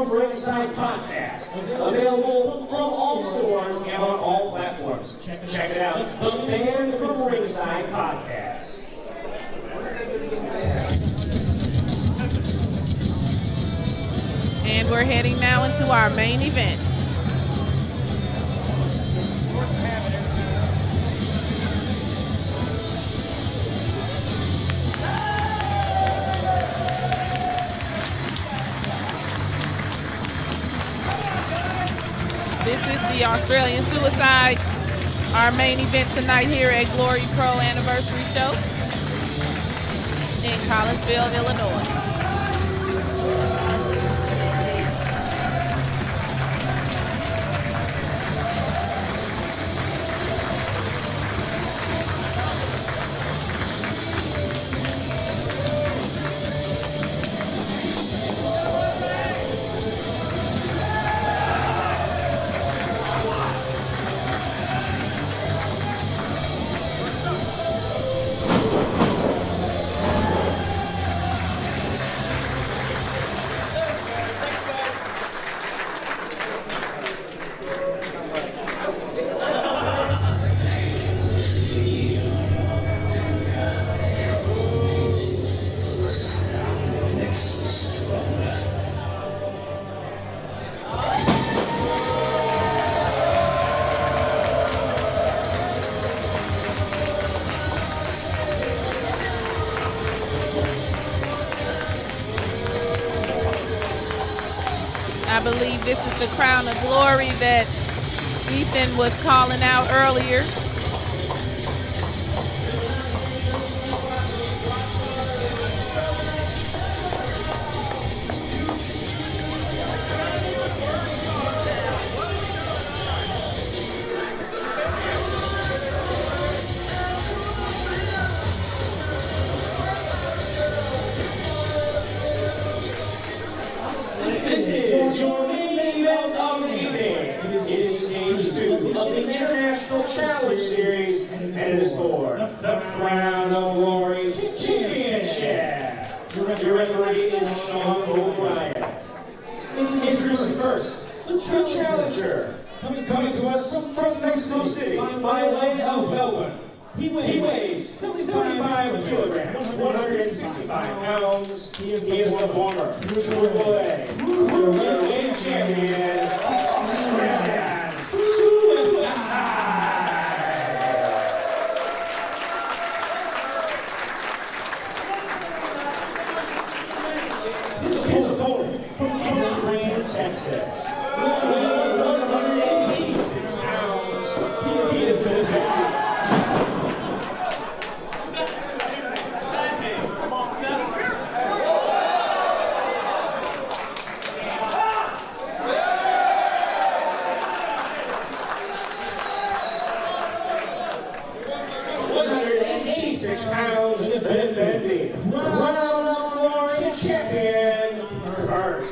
from Ringside podcast, available from all stores and on all platforms. Check it out, the Man from Ringside podcast. And we're heading now into our main event. This is the Australian Suicide, our main event tonight here at Glory Pro Anniversary Show in Collinsville, Illinois. I believe this is the crown of glory that Ethan was calling out earlier. Challenge Series, and it is for the Crown of Glory Championship. Your referee is Sean O'Brien. Introducing first, the challenger, coming to us from Mexico City by way of Melbourne. He weighs 75 kilograms, 165 pounds. He is the former Triple A Cruiserweight Champion, Australian Suicide. Texas. 186 pounds. He has been evicted. £186 defending Crown of Glory champion Curt.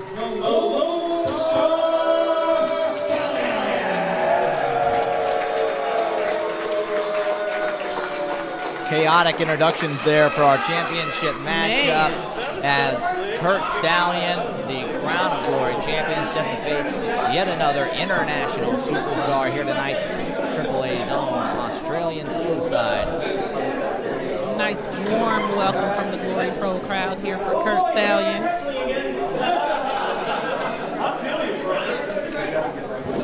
Chaotic introductions there for our championship matchup as Curt Stallion, the Crown of Glory champion, set to face yet another international superstar here tonight, Triple A's own Australian Suicide. Nice warm welcome from the Glory Pro crowd here for Curt Stallion.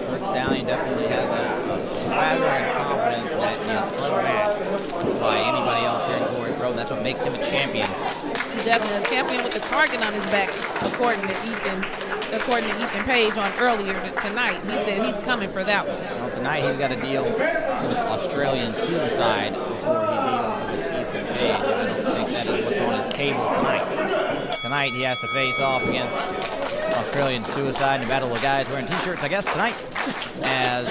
Curt Stallion definitely has a swagger and confidence that is unmatched by anybody else here in Glory Pro. That's what makes him a champion. Definitely a champion with a target on his back, according to Ethan Page on earlier tonight. He said he's coming for that one. Well, tonight he's got to deal with Australian Suicide before he deals with Ethan Page. I don't think that is what's on his table tonight. Tonight he has to face off against Australian Suicide in a battle of guys wearing t-shirts, I guess, tonight, as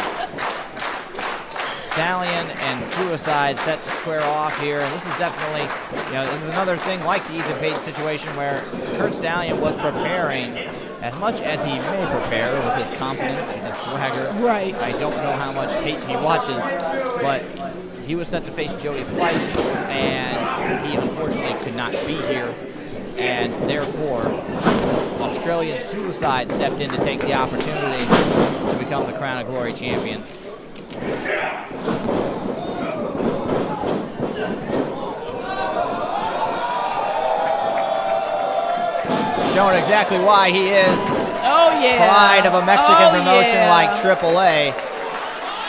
Stallion and Suicide set to square off here. And this is definitely, this is another thing like the Ethan Page situation where Curt Stallion was preparing as much as he may prepare with his confidence and his swagger. Right. I don't know how much tape he watches, but he was set to face Jody Fleisch, and he unfortunately could not be here. And therefore, Australia Australian Suicide stepped in to take the opportunity to become the Crown of Glory champion. Showing exactly why he is pride of a Mexican promotion like AAA.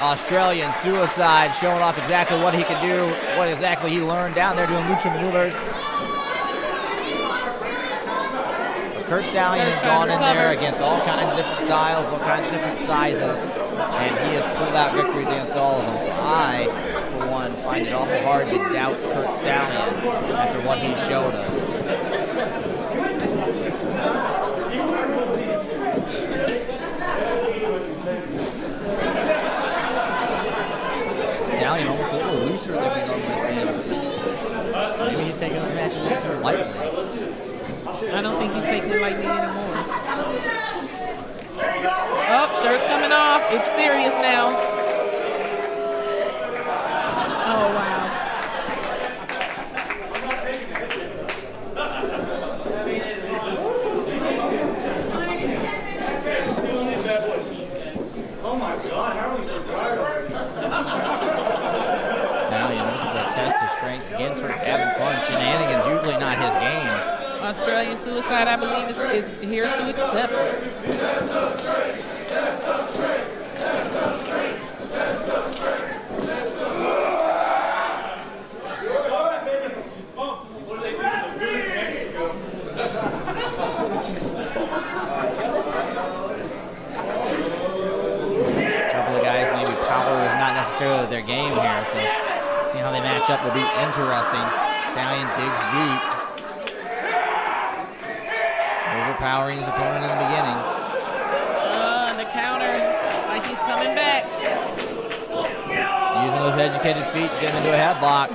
Australian Suicide showing off exactly what he can do, what exactly he learned down there doing lucha maneuvers. Curt Stallion has gone in there against all kinds of different styles, all kinds of different sizes, and he has pulled out victories against all of them. So I, for one, find it awful hard to doubt Curt Stallion after what he showed us. Stallion almost a little looser than we normally see him. Maybe he's taking this match a little too lightly. I don't think he's taking it lightly anymore. Oh, shirt's coming off. It's serious now. Oh, wow. Oh my God, how are we so tired? Stallion looking for a test of strength. Again, sort of having fun. Shenanigans, usually not his game. Australian Suicide, I believe, is here to accept it. Necessarily their game here, so seeing how they match up will be interesting. Stallion digs deep, overpowering his opponent in the beginning. The counter, like he's coming back. Using those educated feet to get him into a headlock.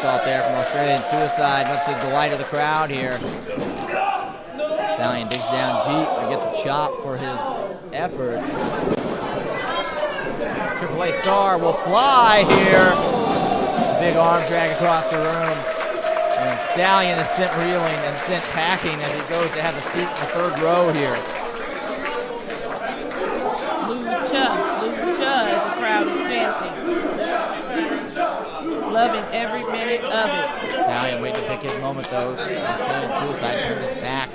Out there from Australian Suicide, much to the delight of the crowd here. Stallion digs down deep and gets a chop for his efforts. AAA star will fly here. Big arm drag across the room. And Stallion is sent reeling and sent packing as he goes to have a seat in the third row here. Lucha, Lucha, the crowd is chanting. Loving every minute of it. Stallion waiting to pick his moment though. Australian Suicide turned his back.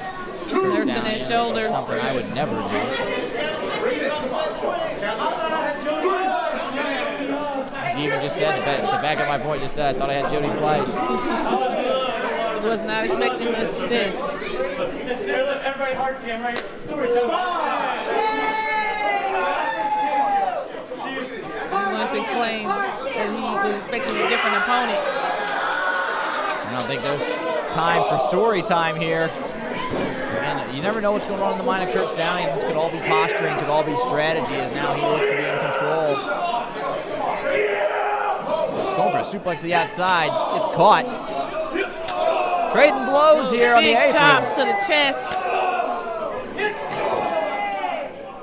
Nursing his shoulder. Something I would never do. He even just said, to back up my point, just said I thought I had Jody Fleisch. Was not expecting this. Everybody hard cam, right? Story time. He wants to explain that he was expecting a different opponent. I don't think there's time for story time here. And you never know what's going on in the mind of Curt Stallion. This could all be posturing, could all be strategy, as now he looks to be in control. He's going for a suplex to the outside. Gets caught. Trading blows here on the apron. Big chops to the chest.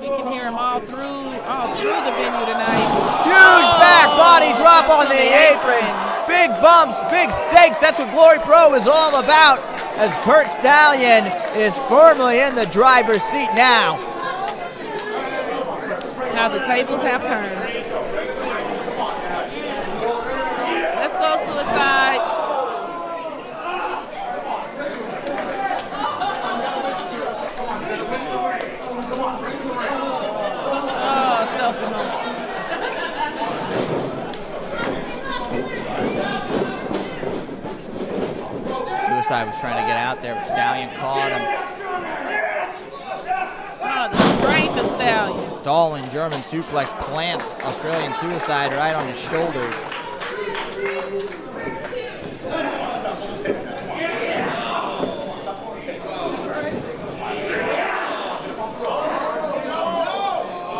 We can hear him all through the venue tonight. Huge back body drop on the apron. Big bumps, big stakes. That's what Glory Pro is all about, as Curt Stallion is firmly in the driver's seat now. Now the tables have turned. Let's go, Suicide. Suicide was trying to get out there, but Stallion caught him. Oh, the strength of Stallion. Stalling German suplex plants Australian Suicide right on his shoulders.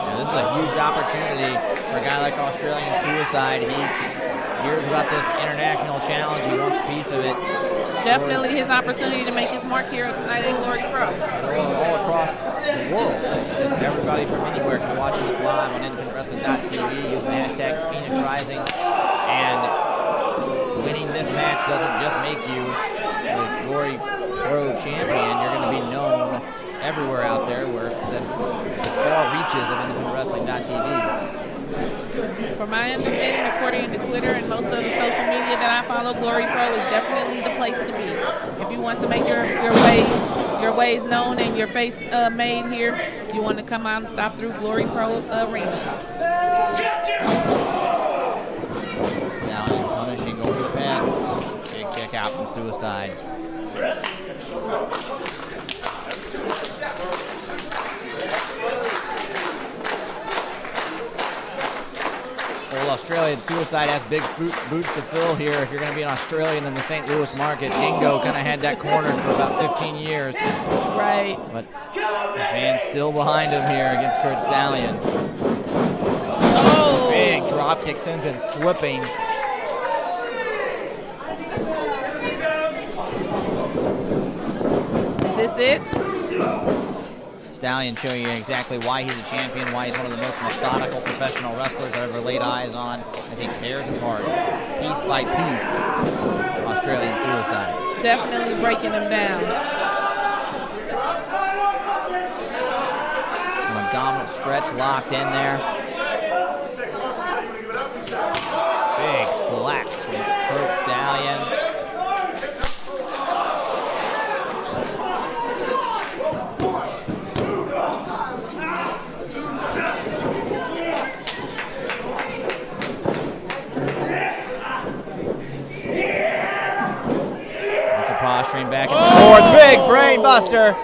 Now, this is a huge opportunity for a guy like Australian Suicide. He hears about this international challenge. He wants a piece of it. Definitely his opportunity to make his mark here tonight at Glory Pro. All across the world. Everybody from anywhere can watch this live on IndependentWrestling.tv using the hashtag PhoenixRising. And winning this match doesn't just make you the Glory Pro champion. You're going to be known everywhere out there where the far reaches of IndependentWrestling.tv. From my understanding, according to Twitter and most of the social media that I follow, Glory Pro is definitely the place to be. If you want to make your ways known and your face made here, you want to come out and stop through Glory Pro Arena. Stallion punishing over the pin. Big kick out from Suicide. Well, Australian Suicide has big boots to fill here. If you're going to be an Australian in the St. Louis market, Dingo kind of had that cornered for about 15 years. Right. But the fans still behind him here against Curt Stallion. Oh! Big drop kick sends him flipping. Is this it? Stallion showing you exactly why he's a champion, why he's one of the most methodical professional wrestlers I've ever laid eyes on, as he tears apart, piece by piece, Australian Suicide. Definitely breaking them down. An abdominal stretch locked in there. Big slacks from Curt Stallion. Posturing back and forth. Big brain buster.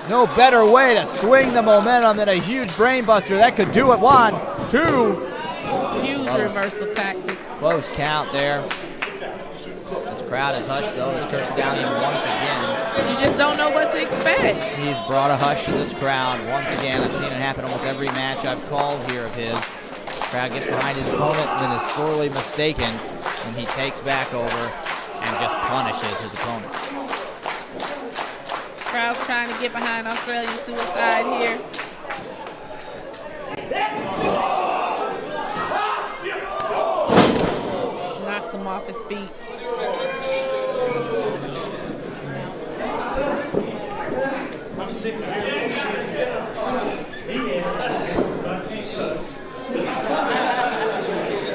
No better way to swing the momentum than a huge brain buster. That could do it. 1, 2. Huge reversal tactic. Close count there. This crowd is hushed though as Curt Stallion once again. You just don't know what to expect. He's brought a hush to this crowd once again. I've seen it happen almost every match I've called here of his. The crowd gets behind his opponent and is sorely mistaken, and he takes back over and just punishes his opponent. Crowd's trying to get behind Australian Suicide here. Knocks him off his feet. I'm sick of hearing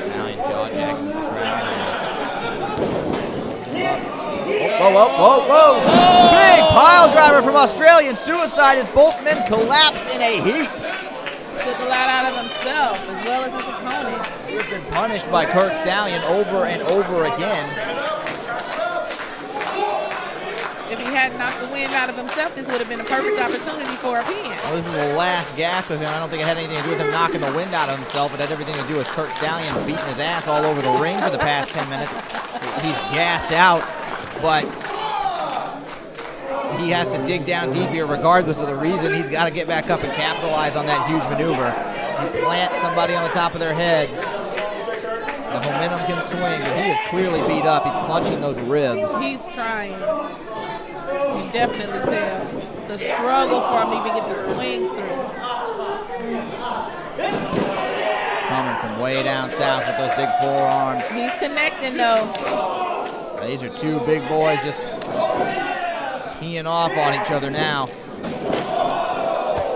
Stallion jaw-jacking with the crowd. Whoa, whoa, whoa, whoa! Big pile driver from Australian Suicide as both men collapse in a heap. Took a lot out of himself as well as his opponent. He's been punished by Curt Stallion over and over again. If he hadn't knocked the wind out of himself, this would have been a perfect opportunity for a pin. Well, this is the last gasp of him. I don't think it had anything to do with him knocking the wind out of himself. It had everything to do with Curt Stallion beating his ass all over the ring for the past 10 minutes. He's gassed out, but he has to dig down deep here regardless of the reason. He's got to get back up and capitalize on that huge maneuver. You plant somebody on the top of their head, the momentum can swing, but he is clearly beat up. He's clutching those ribs. He's trying. You definitely tell. It's a struggle for him to even get the swings through. Coming from way down south with those big forearms. He's connecting though. These are two big boys just teeing off on each other now.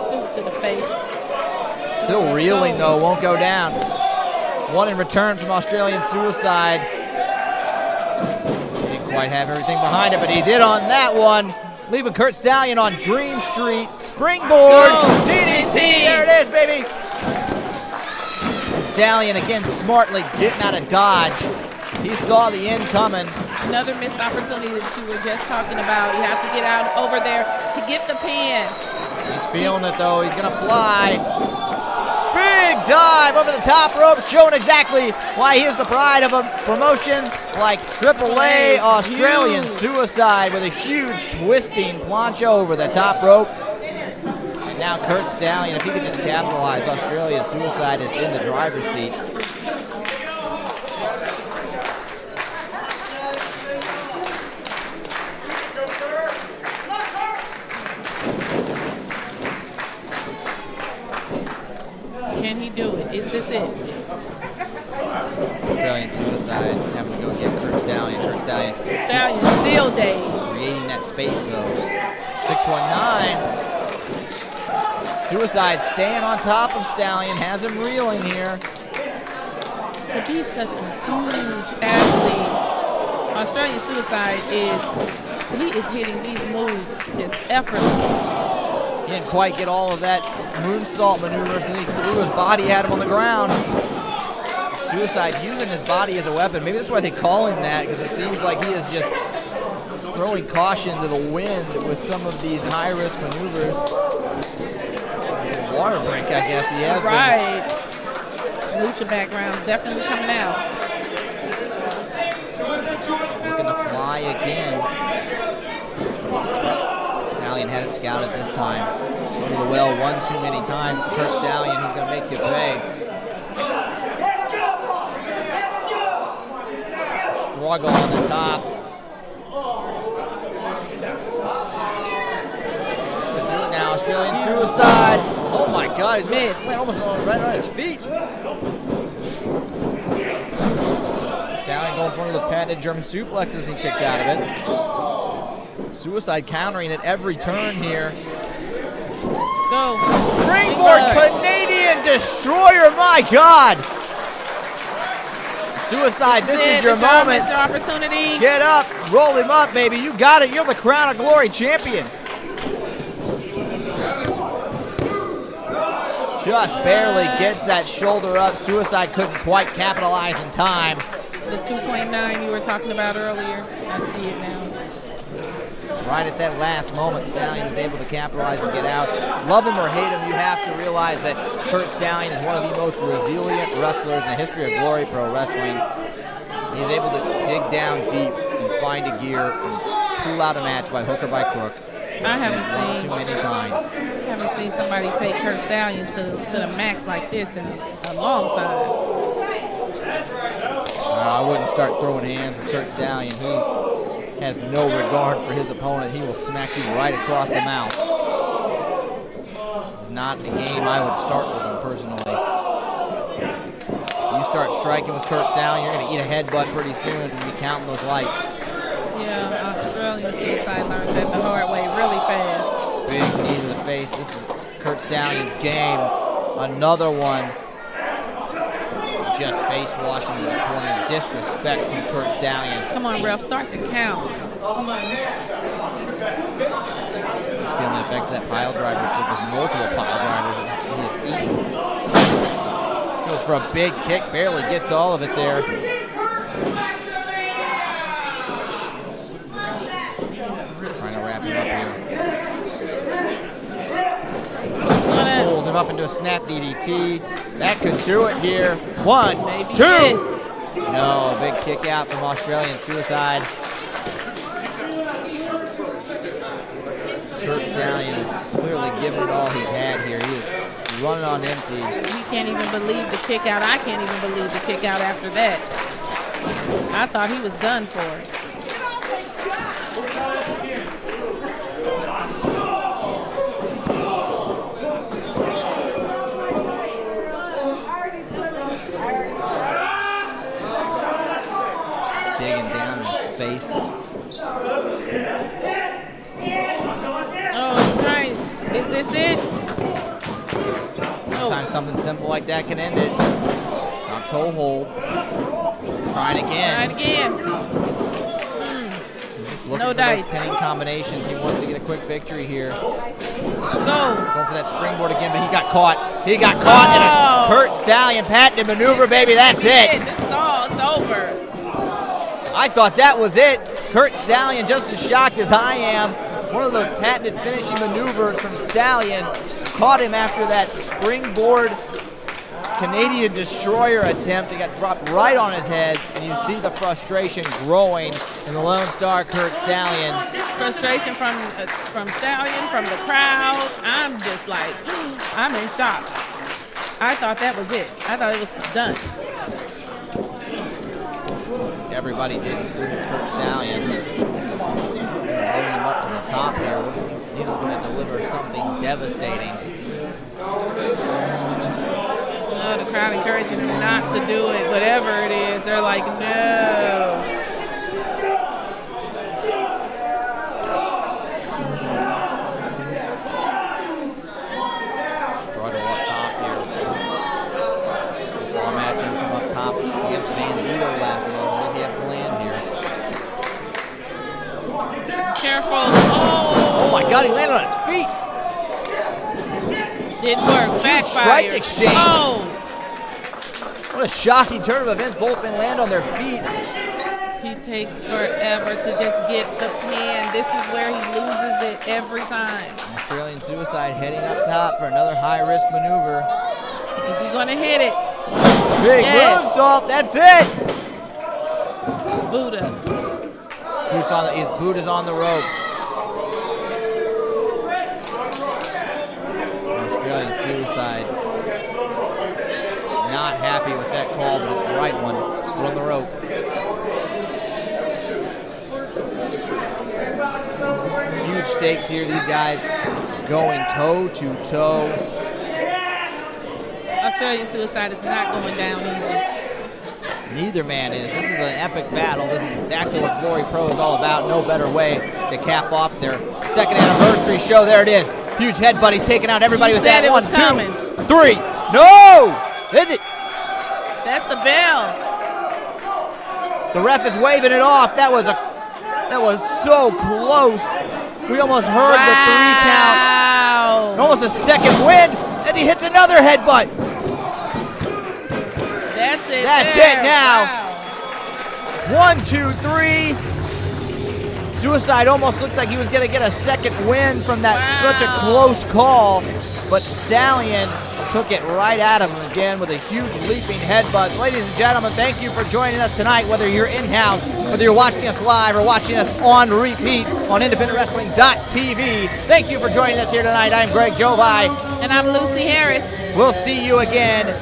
Boot to the face. Still reeling though, won't go down. One in return from Australian Suicide. Didn't quite have everything behind it, but he did on that one. Leaving Curt Stallion on Dream Street. Springboard, DDT, there it is, baby. And Stallion again smartly getting out of dodge. He saw the end coming. Another missed opportunity that you were just talking about. You have to get out over there to get the pin. He's feeling it though, he's gonna fly. Big dive over the top rope, showing exactly why he is the pride of a promotion like AAA Australian Suicide with a huge twisting plancha over the top rope. And now Curt Stallion, if he could just capitalize, Australian Suicide is in the driver's seat. Can he do it? Is this it? Australian Suicide having to go get Curt Stallion. Curt Stallion. Stallion still dazed. Creating that space though. 619. Suicide staying on top of Stallion. Has him reeling here. To be such a huge athlete, Australian Suicide he is hitting these moves just effortlessly. He didn't quite get all of that moonsault maneuvers, and he threw his body at him on the ground. Suicide using his body as a weapon. Maybe that's why they call him that, because it seems like he is just throwing caution to the wind with some of these high-risk maneuvers. Water break, I guess he has. Right. Lucha background's definitely coming out. Looking to fly again. Stallion had it scouted this time. Over the well one too many times. Curt Stallion, he's going to make you pay. Struggle on the top. Just to do it now. Australian Suicide. Oh my God, he's going almost right on his feet. Stallion going for one of those patented German suplexes, and he kicks out of it. Suicide countering at every turn here. Let's go. Springboard Canadian Destroyer, my God! Suicide, this is your moment. Your opportunity. Get up, roll him up, baby. You got it. You're the Crown of Glory champion. Just barely gets that shoulder up. Suicide couldn't quite capitalize in time. The 2.9 you were talking about earlier. I see it now. Right at that last moment, Stallion is able to capitalize and get out. Love him or hate him, you have to realize that Curt Stallion is one of the most resilient wrestlers in the history of Glory Pro Wrestling. He's able to dig down deep and find a gear and pull out a match by hook or by crook. I haven't seen too many times. I haven't seen somebody take Curt Stallion to the max like this in a long time. I wouldn't start throwing hands with Curt Stallion. He has no regard for his opponent. He will smack you right across the mouth. It's not a game I would start with him personally. You start striking with Curt Stallion, you're going to eat a headbutt pretty soon and be counting those lights. Yeah, Australian Suicide learned that the hard way really fast. Big knee to the face. This is Curt Stallion's game. Another one. Just face washing in the corner. Disrespect from Curt Stallion. Come on, ref, start the count. He's feeling the effects of that pile driver stick with multiple pile drivers that he has eaten. Goes for a big kick, barely gets all of it there. Trying to wrap him up here. Pulls him up into a snap DDT. That could do it here. 1, Maybe 2. It. No, big kick out from Australian Suicide. Curt Stallion is clearly giving it all he's had here. He is running on empty. You can't even believe the kick out. I can't even believe the kick out after that. I thought he was done for. Digging down in his face. Oh, that's right. Is this it? Sometimes something simple like that can end it. Top toe hold. Trying again. Try it again. Just looking No for dice. those pinning combinations. He wants to get a quick victory here. Let's go. Going for that springboard again, but he got caught. He got caught in a Curt Stallion patented maneuver, baby. That's it. This is all. It's over. I thought that was it. Curt Stallion just as shocked as I am. One of those patented finishing maneuvers from Stallion. Caught him after that springboard Canadian Destroyer attempt. It got dropped right on his head, and you see the frustration growing in the Lone Star Curt Stallion. Frustration from Stallion, from the crowd. I'm just like, I'm in shock. I thought that was it. I thought it was done. Everybody did, including Curt Stallion. Loading him up to the top here. What is he? He's going to deliver something devastating. Oh, the crowd encouraging him not to do it. Whatever it is, they're like, no. Struggle up top here. We saw a match in from up top against Bandito last month. What does he have planned here? Careful. Oh my God, he landed on his feet. Didn't work. Backfired. Strike exchange. Oh. What a shocking turn of events. Both men land on their feet. He takes forever to just get the pin. This is where he loses it every time. Australian Suicide heading up top for another high-risk maneuver. Is he going to hit it? Big moonsault. That's it. Buddha. Buddha's on the ropes. Australian Suicide not happy with that call, but it's the right one. Put on the rope. Huge stakes here. These guys going toe-to-toe. Australian Suicide is not going down easy. Neither man is. This is an epic battle. This is exactly what Glory Pro is all about. No better way to cap off their second anniversary show. There it is. Huge headbutt. He's taking out everybody with that. 1, 2, 3. No! Is it? That's the bell. The ref is waving it off. That was so close. We almost heard the 3 count. Almost a second win, and he hits another headbutt. That's it. That's it now. Wow. 1, 2, 3. Suicide almost looked like he was going to get a second win from that such a close call, but Stallion took it right at him again with a huge leaping headbutt. Ladies and gentlemen, thank you for joining us tonight, whether you're in-house, whether you're watching us live or watching us on repeat on independentwrestling.tv. Thank you for joining us here tonight. I'm Greg Jovi. And I'm Lucy Harris. We'll see you again